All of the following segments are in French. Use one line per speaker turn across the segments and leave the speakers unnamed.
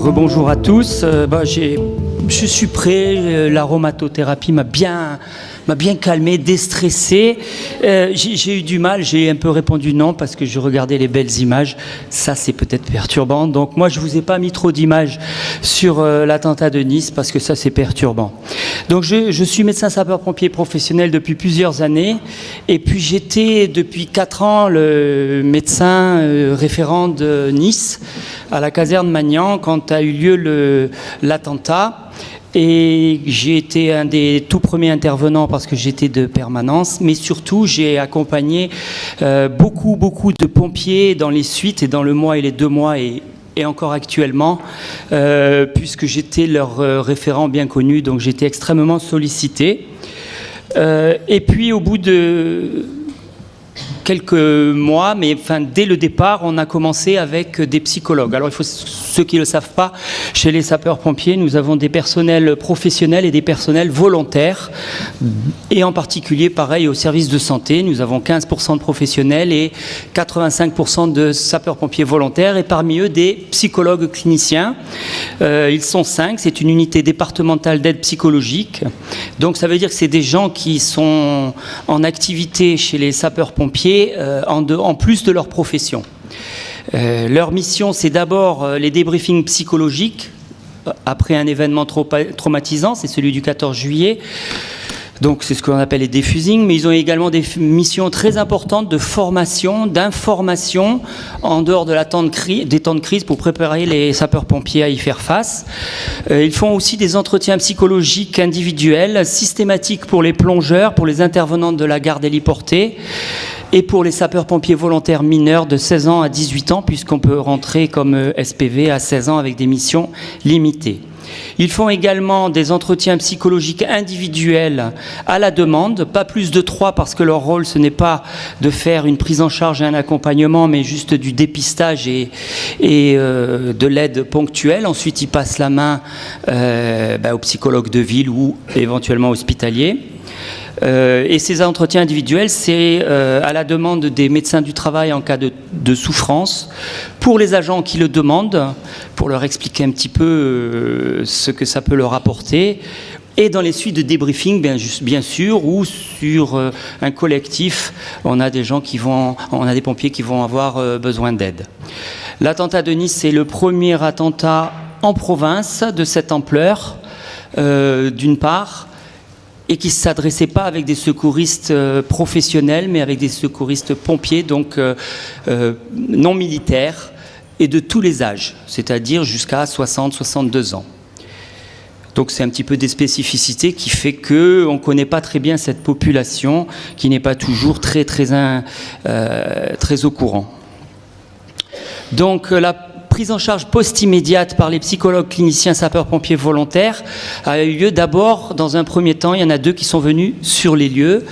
Rebonjour à tous. Je suis prêt. L'aromatothérapie m'a bien calmé, déstressé. J'ai eu du mal, j'ai un peu répondu non parce que je regardais les belles images. Ça, c'est peut-être perturbant. Donc moi, je vous ai pas mis trop d'images sur l'attentat de Nice parce que ça, c'est perturbant. Donc je suis médecin sapeur-pompier professionnel depuis plusieurs années. Et puis j'étais depuis 4 ans le médecin référent de Nice à la caserne Magnan quand a eu lieu l'attentat. Et j'ai été un des tout premiers intervenants parce que j'étais de permanence, mais surtout j'ai accompagné beaucoup de pompiers dans les suites et dans le mois et les 2 mois et encore actuellement, puisque j'étais leur référent bien connu, donc j'étais extrêmement sollicité. Et puis au bout de quelques mois, mais dès le départ, on a commencé avec des psychologues. Alors, ceux qui ne le savent pas, chez les sapeurs-pompiers, nous avons des personnels professionnels et des personnels volontaires. Et en particulier, pareil, au service de santé, nous avons 15% de professionnels et 85% de sapeurs-pompiers volontaires. Et parmi eux, des psychologues cliniciens. Ils sont 5. C'est une unité départementale d'aide psychologique. Donc, ça veut dire que c'est des gens qui sont en activité chez les sapeurs-pompiers en plus de leur profession. Leur mission, c'est d'abord les débriefings psychologiques après un événement traumatisant, c'est celui du 14 juillet. Donc c'est ce qu'on appelle les défusings, mais ils ont également des missions très importantes de formation, d'information en dehors de des temps de crise pour préparer les sapeurs-pompiers à y faire face. Ils font aussi des entretiens psychologiques individuels, systématiques pour les plongeurs, pour les intervenants de la garde héliportée et pour les sapeurs-pompiers volontaires mineurs de 16 ans à 18 ans, puisqu'on peut rentrer comme SPV à 16 ans avec des missions limitées. Ils font également des entretiens psychologiques individuels à la demande, pas plus de 3 parce que leur rôle ce n'est pas de faire une prise en charge et un accompagnement, mais juste du dépistage et de l'aide ponctuelle. Ensuite, ils passent la main aux psychologues de ville ou éventuellement hospitaliers. Et ces entretiens individuels, c'est à la demande des médecins du travail en cas de souffrance, pour les agents qui le demandent, pour leur expliquer un petit peu ce que ça peut leur apporter, et dans les suites de débriefing, bien sûr, ou sur un collectif, on a des pompiers qui vont avoir besoin d'aide. L'attentat de Nice, c'est le premier attentat en province de cette ampleur, d'une part, et qui ne s'adressait pas avec des secouristes professionnels, mais avec des secouristes pompiers, donc non militaires, et de tous les âges, c'est-à-dire jusqu'à 60-62 ans. Donc c'est un petit peu des spécificités qui fait qu'on ne connaît pas très bien cette population, qui n'est pas toujours très au courant. Donc la prise en charge post-immédiate par les psychologues cliniciens sapeurs-pompiers volontaires a eu lieu d'abord, dans un premier temps, il y en a 2 qui sont venus sur les lieux,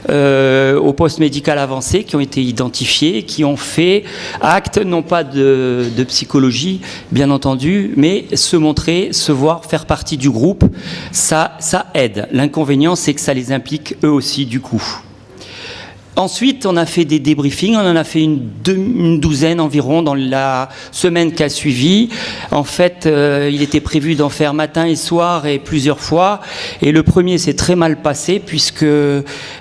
au poste médical avancé, qui ont été identifiés, qui ont fait acte, non pas de psychologie, bien entendu, mais se montrer, se voir, faire partie du groupe, ça aide. L'inconvénient, c'est que ça les implique eux aussi, du coup. Ensuite, on a fait des débriefings, on en a fait une douzaine environ dans la semaine qui a suivi. En fait, il était prévu d'en faire matin et soir et plusieurs fois. Et le premier s'est très mal passé puisque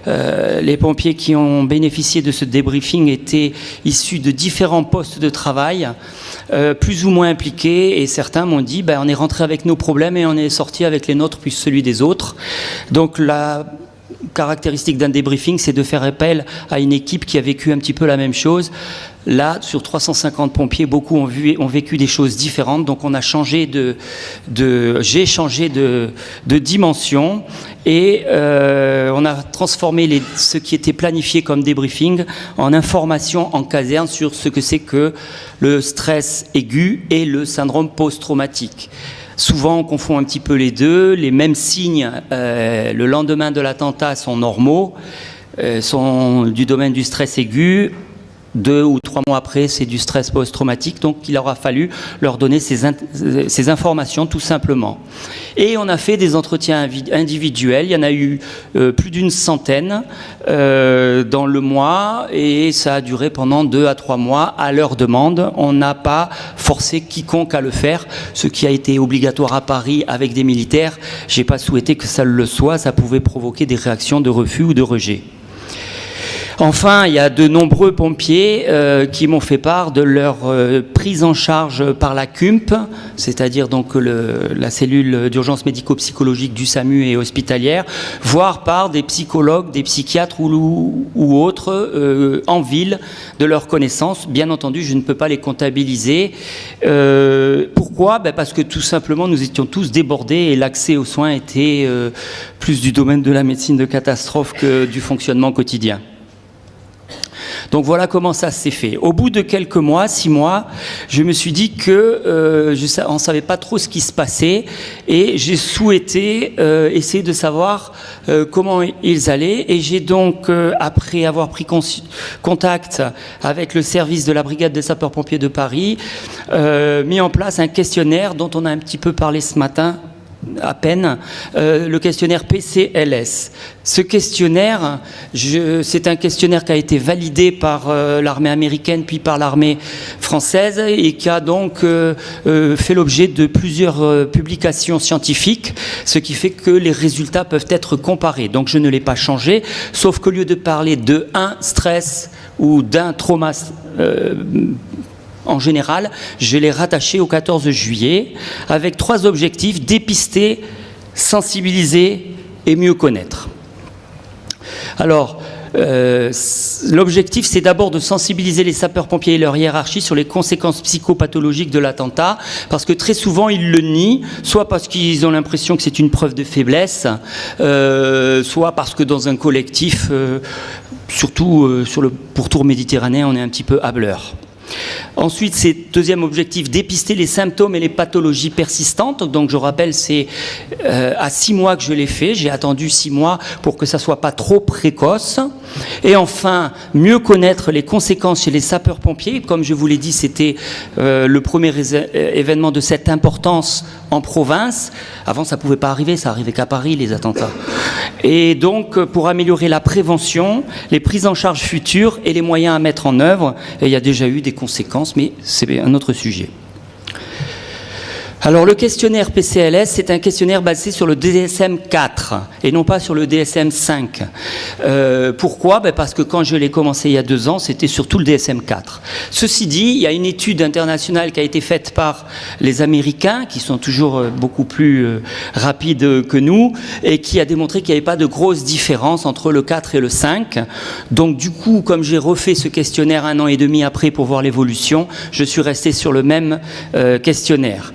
les pompiers qui ont bénéficié de ce débriefing étaient issus de différents postes de travail, plus ou moins impliqués. Et certains m'ont dit, on est rentré avec nos problèmes et on est sorti avec les nôtres puis celui des autres. Donc la caractéristique d'un débriefing, c'est de faire appel à une équipe qui a vécu un petit peu la même chose. Là, sur 350 pompiers, beaucoup ont vécu des choses différentes, donc on a changé j'ai changé de dimension et on a transformé ce qui était planifié comme débriefing en information en caserne sur ce que c'est que le stress aigu et le syndrome post-traumatique. Souvent, on confond un petit peu les deux. Les mêmes signes, le lendemain de l'attentat, sont normaux, sont du domaine du stress aigu. 2 ou 3 mois après, c'est du stress post-traumatique, donc il aura fallu leur donner ces informations tout simplement. Et on a fait des entretiens individuels, il y en a eu plus d'une centaine dans le mois, et ça a duré pendant 2 à 3 mois à leur demande. On n'a pas forcé quiconque à le faire, ce qui a été obligatoire à Paris avec des militaires. J'ai pas souhaité que ça le soit, ça pouvait provoquer des réactions de refus ou de rejet. Enfin, il y a de nombreux pompiers qui m'ont fait part de leur prise en charge par la CUMP, c'est-à-dire donc la cellule d'urgence médico-psychologique du SAMU et hospitalière, voire par des psychologues, des psychiatres ou autres en ville, de leur connaissance. Bien entendu, je ne peux pas les comptabiliser. Pourquoi ? Parce que tout simplement, nous étions tous débordés et l'accès aux soins était plus du domaine de la médecine de catastrophe que du fonctionnement quotidien. Donc voilà comment ça s'est fait. Au bout de quelques mois, 6 mois, je me suis dit que on ne savait pas trop ce qui se passait, et j'ai souhaité essayer de savoir comment ils allaient. Et j'ai donc, après avoir pris contact avec le service de la brigade des sapeurs-pompiers de Paris, mis en place un questionnaire dont on a un petit peu parlé ce matin, à peine, le questionnaire PCLS. Ce questionnaire, c'est un questionnaire qui a été validé par l'armée américaine puis par l'armée française, et qui a donc fait l'objet de plusieurs publications scientifiques, ce qui fait que les résultats peuvent être comparés. Donc je ne l'ai pas changé, sauf qu'au lieu de parler d'un stress ou d'un trauma en général, je l'ai rattaché au 14 juillet avec 3 objectifs: dépister, sensibiliser et mieux connaître. Alors, l'objectif, c'est d'abord de sensibiliser les sapeurs-pompiers et leur hiérarchie sur les conséquences psychopathologiques de l'attentat, parce que très souvent ils le nient, soit parce qu'ils ont l'impression que c'est une preuve de faiblesse, soit parce que dans un collectif, surtout sur le pourtour méditerranéen, on est un petit peu hâbleur. Ensuite, c'est deuxième objectif, dépister les symptômes et les pathologies persistantes. Donc je rappelle, c'est à 6 mois que je l'ai fait. J'ai attendu 6 mois pour que ça ne soit pas trop précoce. Et enfin, mieux connaître les conséquences chez les sapeurs-pompiers. Comme je vous l'ai dit, c'était le premier événement de cette importance en province. Avant, ça ne pouvait pas arriver, ça arrivait qu'à Paris, les attentats. Et donc, pour améliorer la prévention, les prises en charge futures et les moyens à mettre en œuvre, et il y a déjà eu des conséquences, mais c'est un autre sujet. Alors le questionnaire PCLS, c'est un questionnaire basé sur le DSM-4 et non pas sur le DSM-5. Pourquoi ? Parce que quand je l'ai commencé il y a 2 ans, c'était surtout le DSM-4. Ceci dit, il y a une étude internationale qui a été faite par les Américains, qui sont toujours beaucoup plus rapides que nous, et qui a démontré qu'il n'y avait pas de grosse différence entre le 4 et le 5. Donc du coup, comme j'ai refait ce questionnaire 1 an et demi après pour voir l'évolution, je suis resté sur le même questionnaire.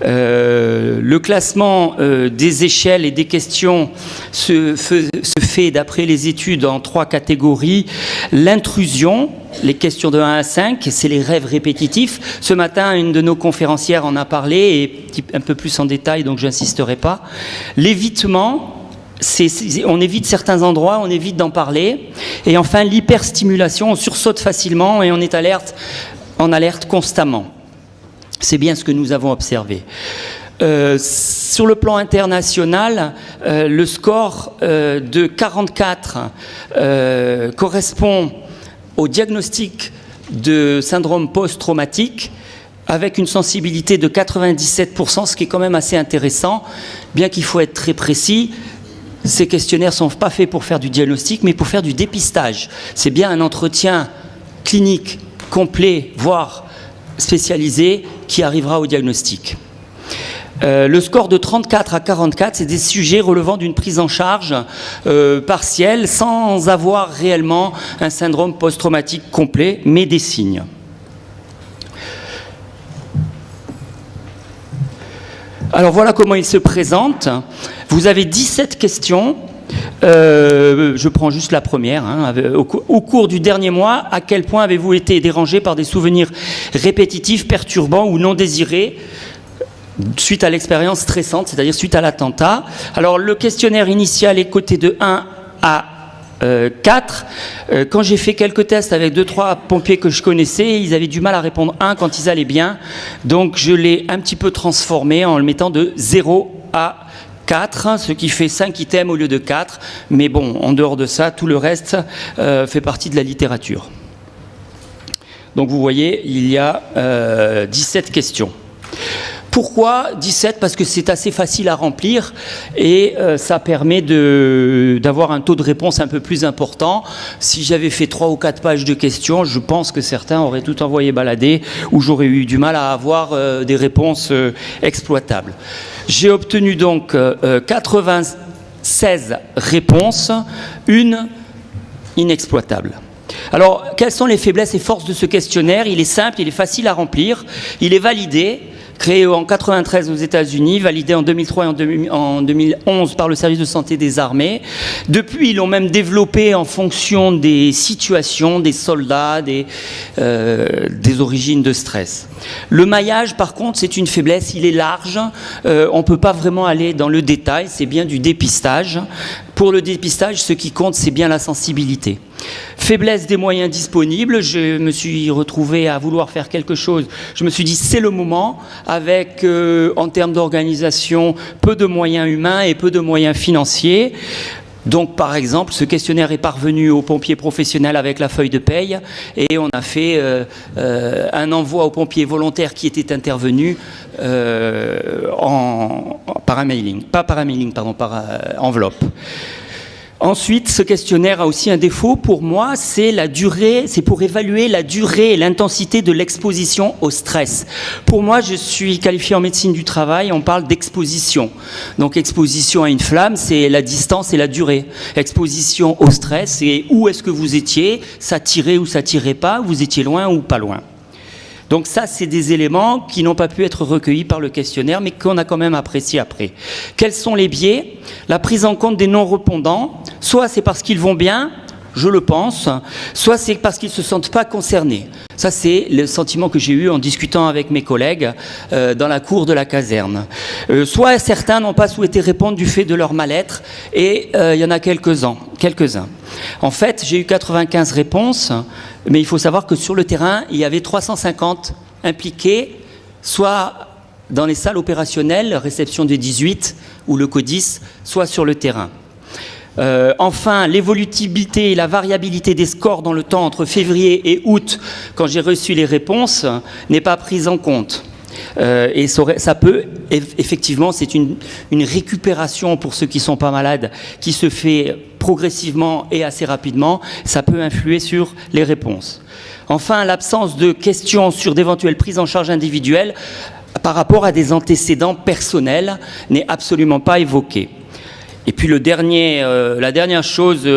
Le classement des échelles et des questions se fait d'après les études en 3 catégories. L'intrusion, les questions de 1 à 5, c'est les rêves répétitifs. Ce matin, une de nos conférencières en a parlé, et un peu plus en détail, donc je n'insisterai pas. L'évitement, on évite certains endroits, on évite d'en parler. Et enfin, l'hyperstimulation, on sursaute facilement et on est en alerte constamment. C'est bien ce que nous avons observé. Sur le plan international, le score de 44 correspond au diagnostic de syndrome post-traumatique, avec une sensibilité de 97%, ce qui est quand même assez intéressant, bien qu'il faut être très précis. Ces questionnaires ne sont pas faits pour faire du diagnostic, mais pour faire du dépistage. C'est bien un entretien clinique complet, voire spécialisé, qui arrivera au diagnostic. Le score de 34 à 44, c'est des sujets relevant d'une prise en charge partielle, sans avoir réellement un syndrome post-traumatique complet, mais des signes. Alors voilà comment il se présente. Vous avez 17 questions. Je prends juste la première. Au cours du dernier mois, à quel point avez-vous été dérangé par des souvenirs répétitifs, perturbants ou non désirés suite à l'expérience stressante, c'est-à-dire suite à l'attentat? Alors le questionnaire initial est coté de 1 à 4. Quand j'ai fait quelques tests avec 2-3 pompiers que je connaissais, ils avaient du mal à répondre 1 quand ils allaient bien. Donc je l'ai un petit peu transformé en le mettant de 0 à 4, ce qui fait 5 items au lieu de 4. Mais bon, en dehors de ça, tout le reste fait partie de la littérature. Donc vous voyez, il y a 17 questions. Pourquoi 17 ? Parce que c'est assez facile à remplir et ça permet d'avoir un taux de réponse un peu plus important. Si j'avais fait 3 ou 4 pages de questions, je pense que certains auraient tout envoyé balader ou j'aurais eu du mal à avoir des réponses exploitables. J'ai obtenu donc 96 réponses, une inexploitable. Alors, quelles sont les faiblesses et forces de ce questionnaire ? Il est simple, il est facile à remplir, il est validé. Créé en 1993 aux États-Unis, validé en 2003 et en 2011 par le service de santé des armées. Depuis, ils l'ont même développé en fonction des situations, des soldats, des origines de stress. Le maillage, par contre, c'est une faiblesse, il est large. On ne peut pas vraiment aller dans le détail, c'est bien du dépistage. Pour le dépistage, ce qui compte, c'est bien la sensibilité. Faiblesse des moyens disponibles, je me suis retrouvé à vouloir faire quelque chose. Je me suis dit, c'est le moment, avec, en termes d'organisation, peu de moyens humains et peu de moyens financiers. Donc, par exemple, ce questionnaire est parvenu aux pompiers professionnels avec la feuille de paye et on a fait un envoi aux pompiers volontaires qui étaient intervenus par un mailing, pas par un mailing, pardon, par enveloppe. Ensuite, ce questionnaire a aussi un défaut pour moi, c'est la durée, c'est pour évaluer la durée et l'intensité de l'exposition au stress. Pour moi, je suis qualifié en médecine du travail, on parle d'exposition. Donc exposition à une flamme, c'est la distance et la durée. Exposition au stress, c'est où est-ce que vous étiez, ça tirait ou ça tirait pas, vous étiez loin ou pas loin. Donc ça, c'est des éléments qui n'ont pas pu être recueillis par le questionnaire, mais qu'on a quand même apprécié après. Quels sont les biais ? La prise en compte des non-répondants, soit c'est parce qu'ils vont bien, je le pense, soit c'est parce qu'ils ne se sentent pas concernés. Ça, c'est le sentiment que j'ai eu en discutant avec mes collègues dans la cour de la caserne. Soit certains n'ont pas souhaité répondre du fait de leur mal-être, et il y en a quelques-uns. En fait, j'ai eu 95 réponses, mais il faut savoir que sur le terrain, il y avait 350 impliqués, soit dans les salles opérationnelles, réception des 18 ou le CODIS, soit sur le terrain. Enfin, l'évolutivité et la variabilité des scores dans le temps entre février et août, quand j'ai reçu les réponses, n'est pas prise en compte. Et ça peut, effectivement, c'est une récupération pour ceux qui ne sont pas malades, qui se fait progressivement et assez rapidement. Ça peut influer sur les réponses. Enfin, l'absence de questions sur d'éventuelles prises en charge individuelles par rapport à des antécédents personnels n'est absolument pas évoquée. Et puis la dernière chose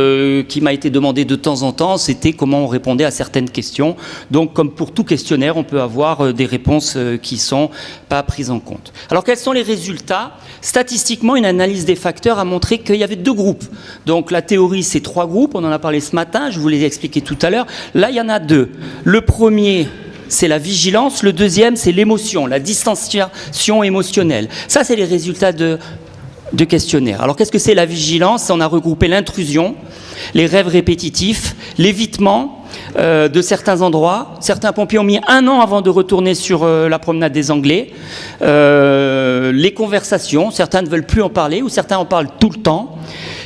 qui m'a été demandée de temps en temps, c'était comment on répondait à certaines questions. Donc, comme pour tout questionnaire, on peut avoir des réponses qui ne sont pas prises en compte. Alors, quels sont les résultats ? Statistiquement, une analyse des facteurs a montré qu'il y avait 2 groupes. Donc, la théorie, c'est 3 groupes. On en a parlé ce matin, je vous l'ai expliqué tout à l'heure. Là, il y en a 2. Le premier, c'est la vigilance. Le deuxième, c'est l'émotion, la distanciation émotionnelle. Ça, c'est les résultats de questionnaire. Alors qu'est-ce que c'est la vigilance ? On a regroupé l'intrusion, les rêves répétitifs, l'évitement de certains endroits. Certains pompiers ont mis 1 an avant de retourner sur la promenade des Anglais. Les conversations, certains ne veulent plus en parler ou certains en parlent tout le temps.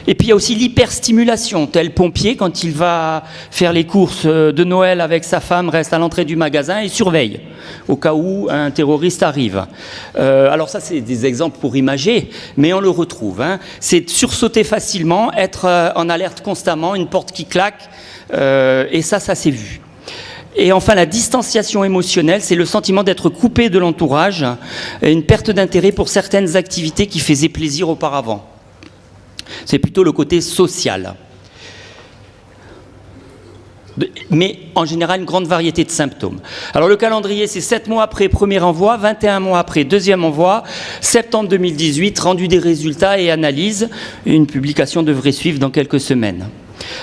Et puis il y a aussi l'hyperstimulation, tel pompier quand il va faire les courses de Noël avec sa femme, reste à l'entrée du magasin et surveille au cas où un terroriste arrive. Alors ça c'est des exemples pour imager, mais on le retrouve. C'est sursauter facilement, être en alerte constamment, une porte qui claque, et ça s'est vu. Et enfin, la distanciation émotionnelle, c'est le sentiment d'être coupé de l'entourage et une perte d'intérêt pour certaines activités qui faisaient plaisir auparavant. C'est plutôt le côté social. Mais en général, une grande variété de symptômes. Alors le calendrier, c'est 7 mois après premier envoi, 21 mois après deuxième envoi, septembre 2018, rendu des résultats et analyses. Une publication devrait suivre dans quelques semaines.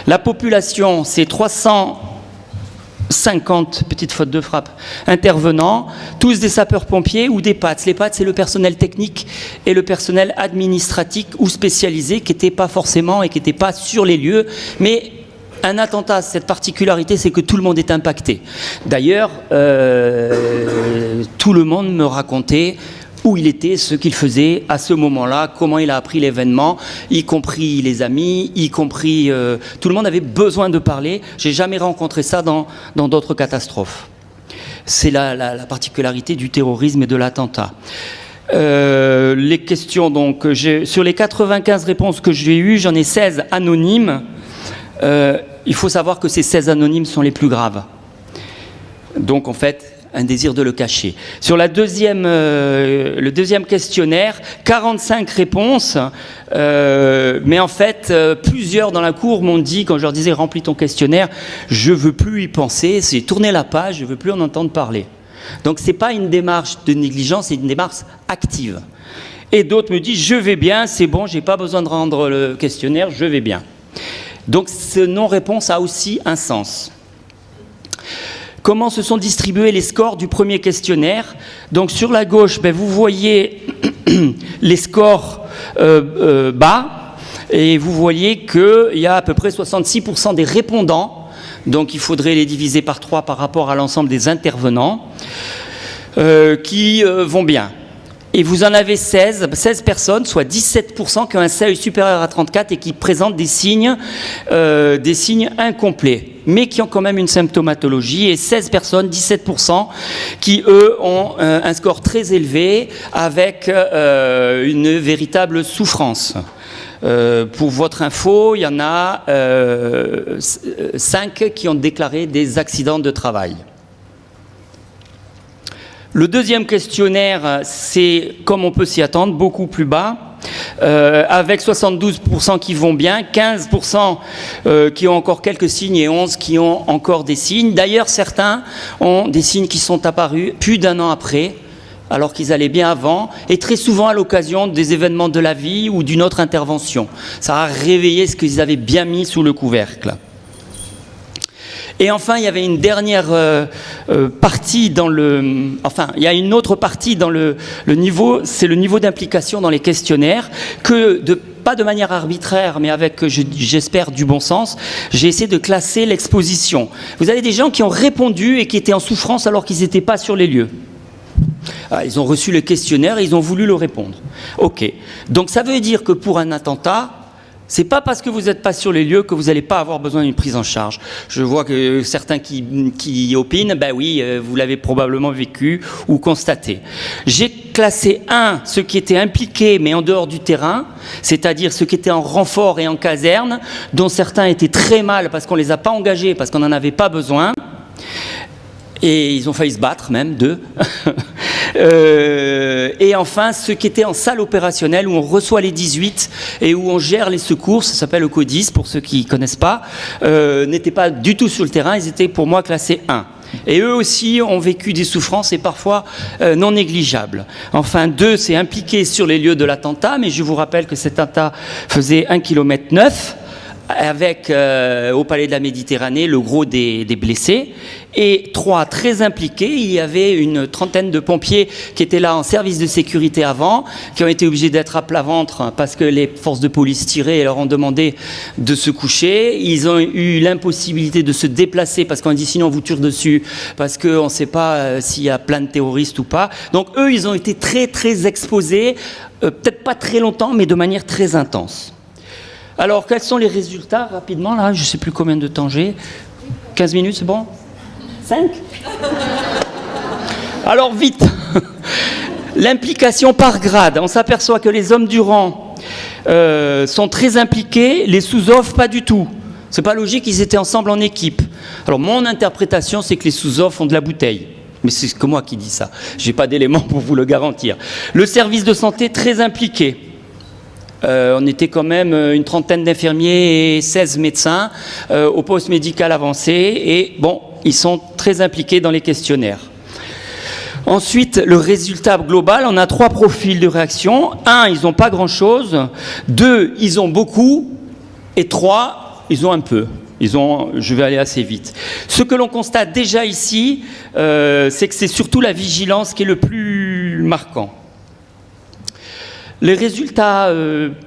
La population, c'est 300 50, petite faute de frappe, intervenants, tous des sapeurs-pompiers ou des PATS. Les PATS, c'est le personnel technique et le personnel administratif ou spécialisé qui n'étaient pas forcément et qui n'étaient pas sur les lieux, mais un attentat, cette particularité, c'est que tout le monde est impacté. D'ailleurs, tout le monde me racontait où il était, ce qu'il faisait à ce moment-là, comment il a appris l'événement, y compris les amis, y compris... tout le monde avait besoin de parler. J'ai jamais rencontré ça dans d'autres catastrophes. C'est la particularité du terrorisme et de l'attentat. Les questions, donc, sur les 95 réponses que j'ai eues, j'en ai 16 anonymes. Il faut savoir que ces 16 anonymes sont les plus graves. Donc, en fait, un désir de le cacher. Sur le deuxième questionnaire, 45 réponses, mais en fait, plusieurs dans la cour m'ont dit, quand je leur disais « remplis ton questionnaire », je ne veux plus y penser, c'est tourner la page, je ne veux plus en entendre parler. Donc, ce n'est pas une démarche de négligence, c'est une démarche active. Et d'autres me disent « je vais bien, c'est bon, je n'ai pas besoin de rendre le questionnaire, je vais bien ». Donc, ce non-réponse a aussi un sens. Comment se sont distribués les scores du premier questionnaire? Donc sur la gauche, vous voyez les scores bas, et vous voyez qu'il y a à peu près 66% des répondants, donc il faudrait les diviser par 3 par rapport à l'ensemble des intervenants, qui vont bien. Et vous en avez 16 personnes, soit 17% qui ont un seuil supérieur à 34 et qui présentent des signes incomplets, mais qui ont quand même une symptomatologie. Et 16 personnes, 17%, qui, eux, ont un score très élevé avec une véritable souffrance. Pour votre info, il y en a 5 qui ont déclaré des accidents de travail. Le deuxième questionnaire, c'est, comme on peut s'y attendre, beaucoup plus bas, avec 72% qui vont bien, 15% qui ont encore quelques signes et 11% qui ont encore des signes. D'ailleurs, certains ont des signes qui sont apparus plus d'un an après, alors qu'ils allaient bien avant, et très souvent à l'occasion des événements de la vie ou d'une autre intervention. Ça a réveillé ce qu'ils avaient bien mis sous le couvercle. Et enfin, il y avait une dernière partie dans le... Enfin, il y a une autre partie dans le niveau, c'est le niveau d'implication dans les questionnaires, que pas de manière arbitraire, mais avec, j'espère, du bon sens, j'ai essayé de classer l'exposition. Vous avez des gens qui ont répondu et qui étaient en souffrance alors qu'ils n'étaient pas sur les lieux. Ils ont reçu le questionnaire et ils ont voulu le répondre. Ok. Donc ça veut dire que pour un attentat, c'est pas parce que vous n'êtes pas sur les lieux que vous n'allez pas avoir besoin d'une prise en charge. Je vois que certains qui opinent, oui, vous l'avez probablement vécu ou constaté. J'ai classé ceux qui étaient impliqués mais en dehors du terrain, c'est-à-dire ceux qui étaient en renfort et en caserne, dont certains étaient très mal parce qu'on les a pas engagés, parce qu'on n'en avait pas besoin. Et ils ont failli se battre, même, 2. Et enfin, ceux qui étaient en salle opérationnelle, où on reçoit les 18 et où on gère les secours, ça s'appelle le CODIS, pour ceux qui ne connaissent pas, n'étaient pas du tout sur le terrain, ils étaient pour moi classés 1. Et eux aussi ont vécu des souffrances et parfois non négligeables. Enfin, 2, c'est impliqué sur les lieux de l'attentat, mais je vous rappelle que cet attentat faisait 1,9 km, avec au Palais de la Méditerranée le gros des blessés. Et 3, très impliqués, il y avait une trentaine de pompiers qui étaient là en service de sécurité avant, qui ont été obligés d'être à plat ventre parce que les forces de police tiraient et leur ont demandé de se coucher. Ils ont eu l'impossibilité de se déplacer parce qu'on dit sinon on vous tire dessus, parce qu'on ne sait pas s'il y a plein de terroristes ou pas. Donc eux, ils ont été très très exposés, peut-être pas très longtemps, mais de manière très intense. Alors, quels sont les résultats, rapidement, là, je ne sais plus combien de temps j'ai. 15 minutes, c'est bon? 5? Alors, vite. L'implication par grade. On s'aperçoit que les hommes du rang sont très impliqués, les sous-offres, pas du tout. C'est pas logique, ils étaient ensemble en équipe. Alors, mon interprétation, c'est que les sous-offres ont de la bouteille. Mais c'est que moi qui dis ça. Je n'ai pas d'éléments pour vous le garantir. Le service de santé, très impliqué. On était quand même une trentaine d'infirmiers et 16 médecins au poste médical avancé. Et bon, ils sont très impliqués dans les questionnaires. Ensuite, le résultat global, on a 3 profils de réaction. 1, ils n'ont pas grand-chose. 2, ils ont beaucoup. Et 3, ils ont un peu. Je vais aller assez vite. Ce que l'on constate déjà ici, c'est que c'est surtout la vigilance qui est le plus marquant. Les résultats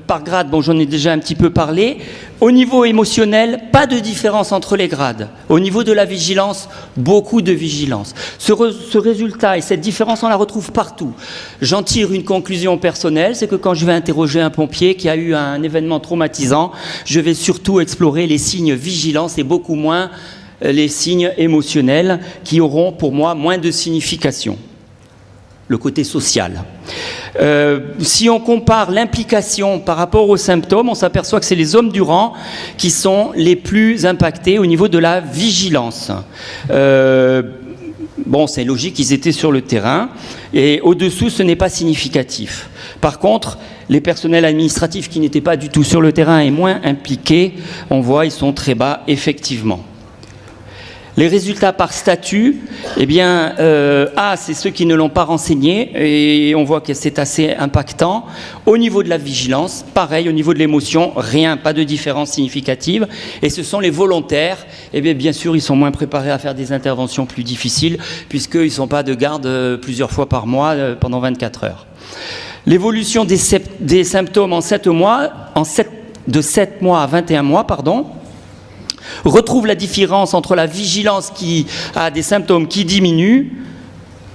par grade, bon, j'en ai déjà un petit peu parlé. Au niveau émotionnel, pas de différence entre les grades. Au niveau de la vigilance, beaucoup de vigilance. Ce résultat et cette différence, on la retrouve partout. J'en tire une conclusion personnelle, c'est que quand je vais interroger un pompier qui a eu un événement traumatisant, je vais surtout explorer les signes vigilance et beaucoup moins les signes émotionnels qui auront pour moi moins de signification. Le côté social. Si on compare l'implication par rapport aux symptômes, on s'aperçoit que c'est les hommes du rang qui sont les plus impactés au niveau de la vigilance. Bon, c'est logique, ils étaient sur le terrain, et au-dessous, ce n'est pas significatif. Par contre, les personnels administratifs qui n'étaient pas du tout sur le terrain et moins impliqués, on voit, ils sont très bas, effectivement. Les résultats par statut, eh bien, c'est ceux qui ne l'ont pas renseigné, et on voit que c'est assez impactant. Au niveau de la vigilance, pareil, au niveau de l'émotion, rien, pas de différence significative. Et ce sont les volontaires, eh bien sûr, ils sont moins préparés à faire des interventions plus difficiles, puisqu'ils ne sont pas de garde plusieurs fois par mois pendant 24 heures. L'évolution des symptômes en 7 mois, de 7 mois à 21 mois, retrouve la différence entre la vigilance qui a des symptômes qui diminuent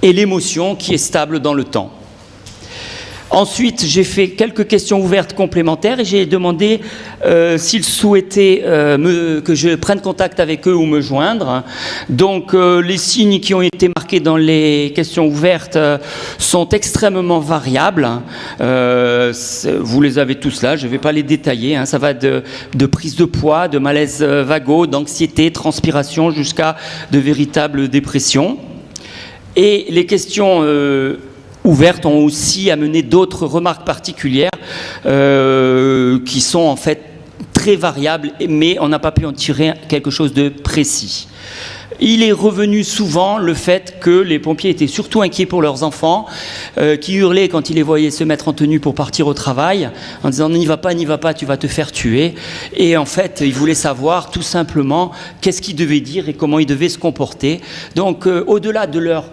et l'émotion qui est stable dans le temps. Ensuite, j'ai fait quelques questions ouvertes complémentaires et j'ai demandé s'ils souhaitaient que je prenne contact avec eux ou me joindre. Donc, les signes qui ont été marqués dans les questions ouvertes sont extrêmement variables. Vous les avez tous là, je ne vais pas les détailler. Ça va de prise de poids, de malaise vagaux, d'anxiété, transpiration, jusqu'à de véritables dépressions. Et les questions ouvertes ont aussi amené d'autres remarques particulières qui sont en fait très variables, mais on n'a pas pu en tirer quelque chose de précis. Il est revenu souvent le fait que les pompiers étaient surtout inquiets pour leurs enfants, qui hurlaient quand ils les voyaient se mettre en tenue pour partir au travail, en disant « n'y va pas, tu vas te faire tuer ». Et en fait, ils voulaient savoir tout simplement qu'est-ce qu'ils devaient dire et comment ils devaient se comporter. Donc, au-delà de leur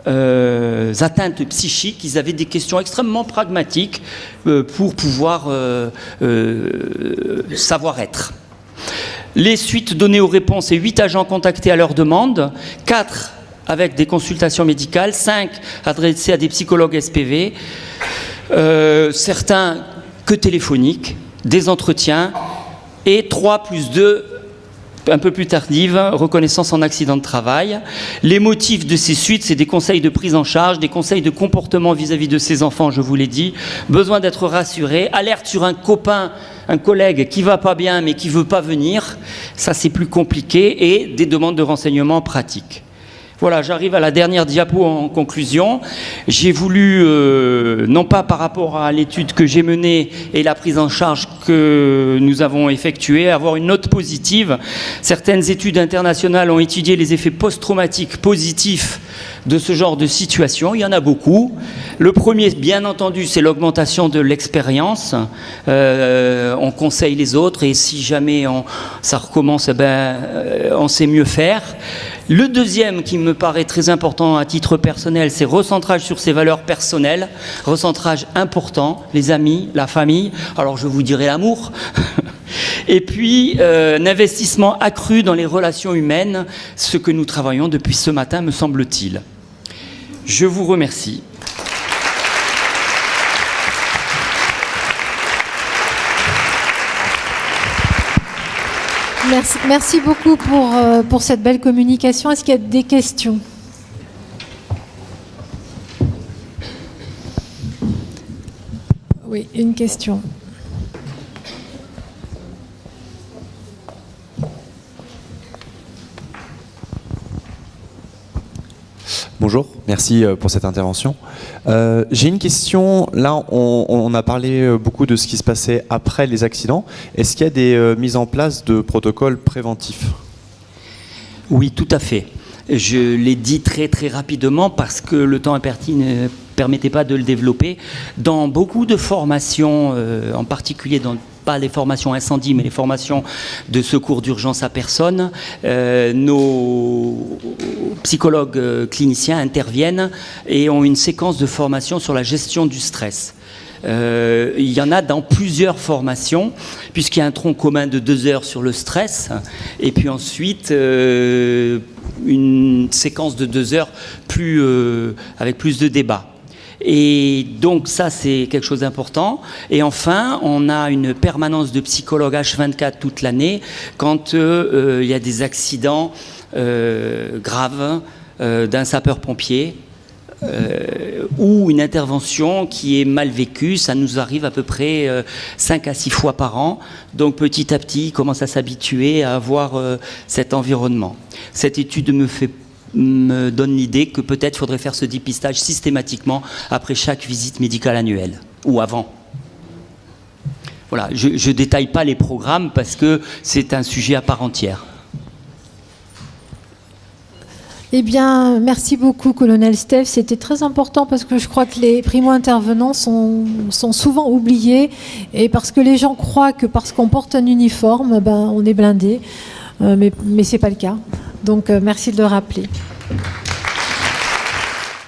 atteintes psychiques, ils avaient des questions extrêmement pragmatiques pour pouvoir savoir être. Les suites données aux réponses, c'est 8 agents contactés à leur demande, 4 avec des consultations médicales, 5 adressés à des psychologues SPV, certains que téléphoniques, des entretiens, et 3 plus 2 un peu plus tardive, reconnaissance en accident de travail. Les motifs de ces suites, c'est des conseils de prise en charge, des conseils de comportement vis-à-vis de ses enfants, je vous l'ai dit, besoin d'être rassuré, alerte sur un copain, un collègue qui va pas bien mais qui veut pas venir, ça c'est plus compliqué, et des demandes de renseignements pratiques. Voilà, j'arrive à la dernière diapo en conclusion. J'ai voulu, non pas par rapport à l'étude que j'ai menée et la prise en charge que nous avons effectuée, avoir une note positive. Certaines études internationales ont étudié les effets post-traumatiques positifs de ce genre de situation. Il y en a beaucoup. Le premier, bien entendu, c'est l'augmentation de l'expérience. On conseille les autres et si jamais ça recommence, on sait mieux faire. Le deuxième qui me paraît très important à titre personnel, c'est recentrage sur ses valeurs personnelles, recentrage important, les amis, la famille, alors je vous dirai l'amour, et puis un investissement accru dans les relations humaines, ce que nous travaillons depuis ce matin, me semble-t-il. Je vous remercie.
Merci beaucoup pour cette belle communication. Est-ce qu'il y a des questions ? Oui, une question.
Bonjour, merci pour cette intervention. J'ai une question. Là, on a parlé beaucoup de ce qui se passait après les accidents. Est-ce qu'il y a des mises en place de protocoles préventifs ?
Oui, tout à fait. Je l'ai dit très très rapidement parce que le temps imparti ne permettait pas de le développer. Dans beaucoup de formations, en particulier dans pas les formations incendie, mais les formations de secours d'urgence à personne, nos psychologues cliniciens interviennent et ont une séquence de formation sur la gestion du stress. Il y en a dans plusieurs formations, puisqu'il y a un tronc commun de 2 heures sur le stress, et puis ensuite une séquence de 2 heures avec plus de débats. Et donc ça, c'est quelque chose d'important. Et enfin, on a une permanence de psychologue H24 toute l'année quand il y a des accidents graves d'un sapeur-pompier ou une intervention qui est mal vécue. Ça nous arrive à peu près 5 à 6 fois par an. Donc petit à petit, ils commencent à s'habituer à avoir cet environnement. Cette étude me donne l'idée que peut-être il faudrait faire ce dépistage systématiquement après chaque visite médicale annuelle ou avant. Voilà, je ne détaille pas les programmes parce que c'est un sujet à part entière.
Eh bien, merci beaucoup, colonel Steph. C'était très important parce que je crois que les primo-intervenants sont souvent oubliés et parce que les gens croient que parce qu'on porte un uniforme, on est blindé. Mais ce n'est pas le cas. Donc, merci de le rappeler.